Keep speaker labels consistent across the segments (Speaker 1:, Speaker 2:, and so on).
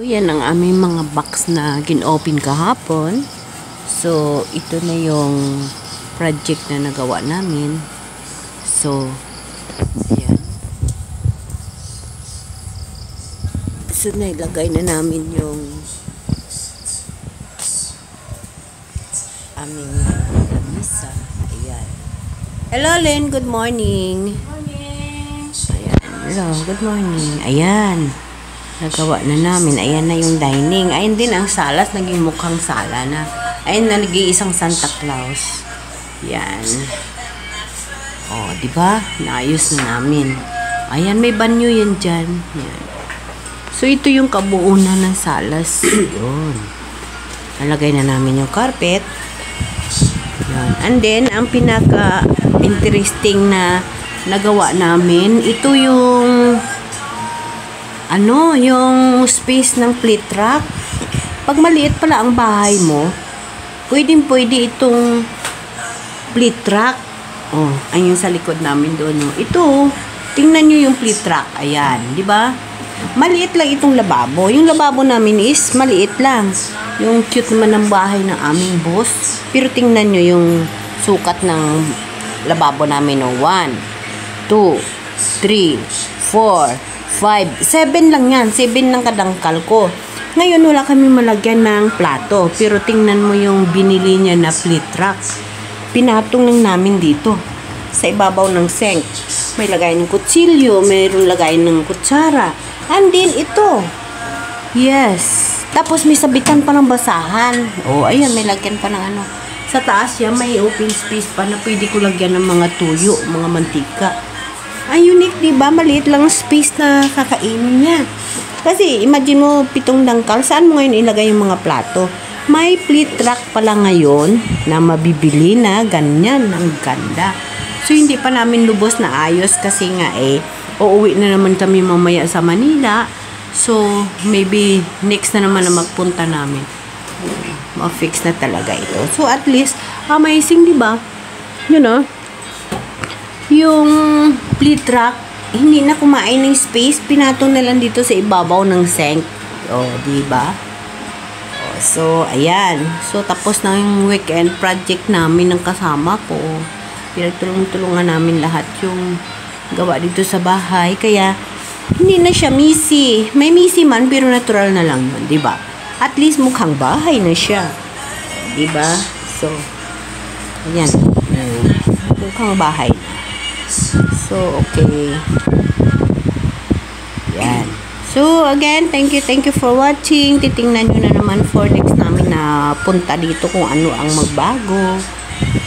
Speaker 1: yan ang aming mga box na gin-open kahapon. So, ito na yung project na nagawa namin. So, ayan. So, nailagay na namin yung aming lamisa. Ayan. Hello, Lynn. Good morning.
Speaker 2: Morning.
Speaker 1: Ayan. Hello. Good morning. Ayan. Nagawa na namin. Ayan na yung dining. Ayan din ang salas. Naging mukhang sala na. Ayan na nag-iisang Santa Claus. Yan. Oh, di ba? Naayos na namin. Ayan, may banyo yan dyan. Yan. So, ito yung kabuunan ng salas. Yun. Nalagay na namin yung carpet. Yan. And then, ang pinaka-interesting na nagawa namin, ito yung yung space ng plate rack. Pag maliit pala ang bahay mo, pwede itong plate rack. Oh, ayun sa likod namin doon. No? Ito, tingnan nyo yung plate rack. Ayan, di ba? Maliit lang itong lababo. Yung lababo namin is maliit lang. Yung cute naman ng bahay ng aming boss. Pero tingnan nyo yung sukat ng lababo namin. 1, 2, 3, 4, 5, 7 lang yan. 7 lang kadangkal ko. Ngayon, wala kami malagyan ng plato. Pero tingnan mo yung binili niya na plate rack. Pinatong lang namin dito. Sa ibabaw ng sink. May lagay ng kutsilyo. Mayroong lagay ng kutsara. And then, ito. Yes. Tapos, may sabitan pa ng basahan. Oh, ayan. May lagyan pa ng ano. Sa taas yan, may open space pa na pwede ko lagyan ng mga tuyo, mga mantika. Ay, unique, diba? Maliit lang space na kakainin niya. Kasi, imagine mo, 7 dangkal. Saan mo ngayon ilagay yung mga plato? May plate rack pala ngayon na mabibili na ganyan. Ang ganda. So, hindi pa namin lubos na ayos kasi nga uuwi na naman kami mamaya sa Manila. So, maybe next na naman na magpunta namin. Ma-fix na talaga ito. So, at least, amazing, diba? You know? Yung plate rack, hindi na kumain ng space, pinatong na lang dito sa ibabaw ng sink. O, diba? O, so, ayan. So, tapos na yung weekend project namin ng kasama ko. Pinagtulong-tulungan namin lahat yung gawa dito sa bahay. Kaya, hindi na siya messy. May messy man, pero natural na lang yun, diba? At least, mukhang bahay na siya. Diba? So, ayan. Mukhang bahay na. So, okay. Yan. So, again, thank you for watching. Titingnan nyo na naman for next namin na punta dito kung ano ang magbago.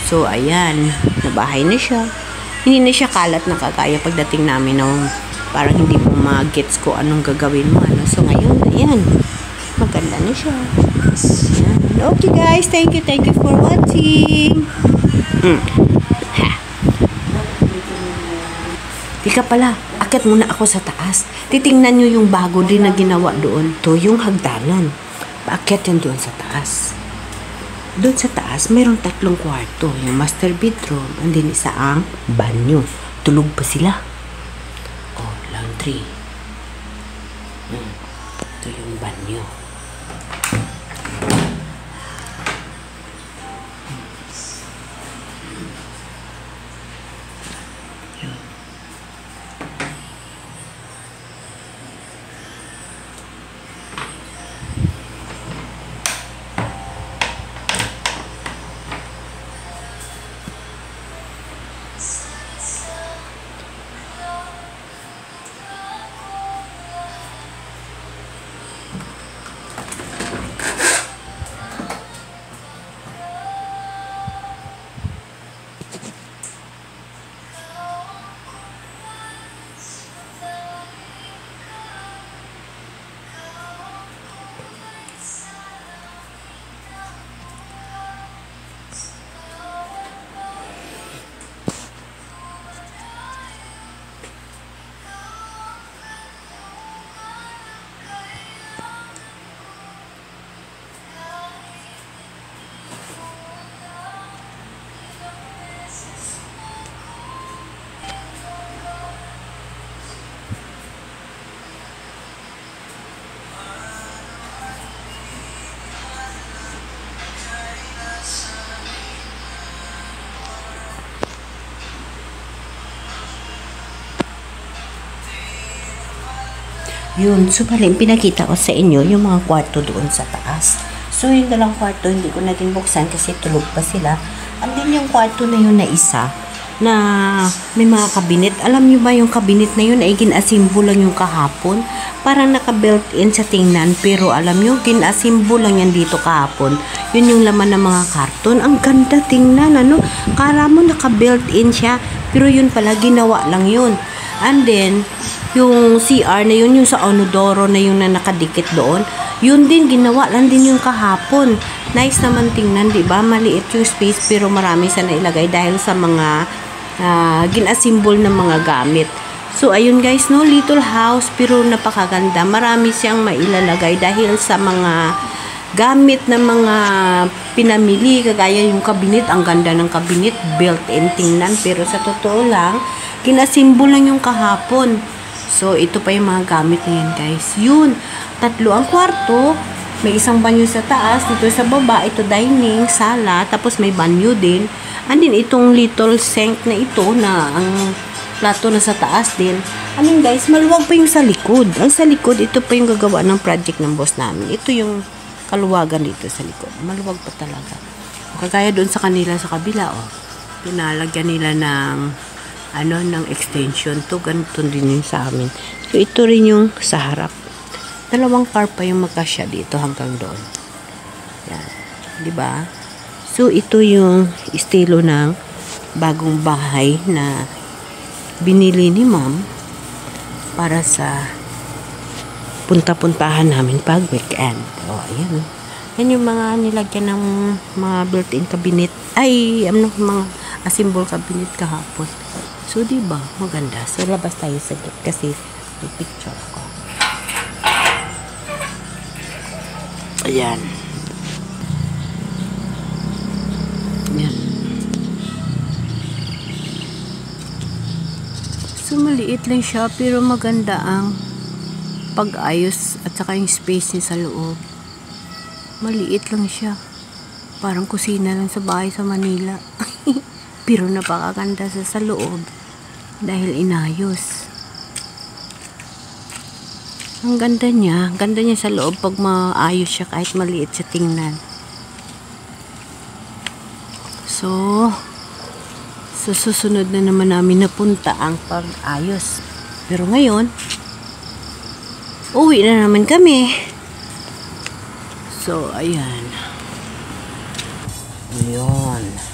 Speaker 1: So, ayan. Nabahay na siya. Hindi na siya kalat na kagaya pagdating namin ng parang hindi mo ma-gets ko anong gagawin mo. Ano. So, ngayon, ayan. Maganda na siya. Ayan. Okay, guys. Thank you for watching. Tika pala, akit muna ako sa taas. Titingnan nyo yung bago din na ginawa doon. To yung hagdanan. Paakyat yan doon sa taas. Doon sa taas, mayroong 3 kwarto. Yung master bedroom, and then isa ang banyo. Tulog pa sila. Oh, laundry. Ito yung banyo. Yun, so bali, pinakita ko sa inyo yung mga kwarto doon sa taas. So, yung dalang kwarto, hindi ko na din buksan kasi tulog pa sila. And then, yung kwarto na yun na isa, na may mga kabinet. Alam nyo ba yung kabinet na yun ay ginasimbo lang yung kahapon? Parang naka-built-in sa tingnan. Pero alam nyo, ginasimbo lang yan dito kahapon. Yun yung laman ng mga karton. Ang ganda tingnan, ano? Kala mo naka-built-in siya. Pero yun pala, ginawa lang yun. And then, yung CR na yun, yung sa Onodoro na yung na nakadikit doon, yun din, ginawa lang din yung kahapon. Nice naman tingnan, di ba? Maliit yung space pero marami sa nailagay dahil sa mga ginasimbol ng mga gamit. So, ayun guys, no, little house pero napakaganda. Marami siyang mailalagay dahil sa mga gamit na mga pinamili, kagaya yung kabinet, ang ganda ng kabinet, built-in tingnan, pero sa totoo lang, ginasimbol lang yung kahapon. So, ito pa yung mga gamit na yan, guys. Yun, 3 ang kwarto, may isang banyo sa taas, dito sa baba, ito dining, sala, tapos may banyo din. And then, itong little sink na ito, na ang plato na sa taas din. I mean, guys, maluwag pa yung sa likod. Ang sa likod, ito pa yung gagawa ng project ng boss namin. Ito yung kaluwagan dito sa likod. Maluwag pa talaga. Kagaya doon sa kanila sa kabila, oh. Pinalagyan nila ng ng extension to, ganito din yung sa amin. So, ito rin yung sa harap. 2 car pa yung magkasya dito hanggang doon. Yan. Diba? So, ito yung estilo ng bagong bahay na binili ni ma'am para sa punta-puntahan namin pag weekend. O, ayan. Yan yung mga nilagyan ng mga built-in cabinet. Ay, mga assemble cabinet kahapon. So, diba? Maganda. So, labas tayo sa gate kasi may picture ko. Ayan. Ayan. So, maliit lang siya pero maganda ang pag-ayos at saka yung space niya sa loob. Maliit lang siya. Parang kusina lang sa bahay sa Manila. Pero napakaganda sa loob dahil inayos. Ang ganda niya sa loob pag maayos siya kahit maliit siya tingnan. So, sa susunod na naman namin napunta ang pag-ayos. Pero ngayon, uwi na naman kami. So, ayan. Ayan.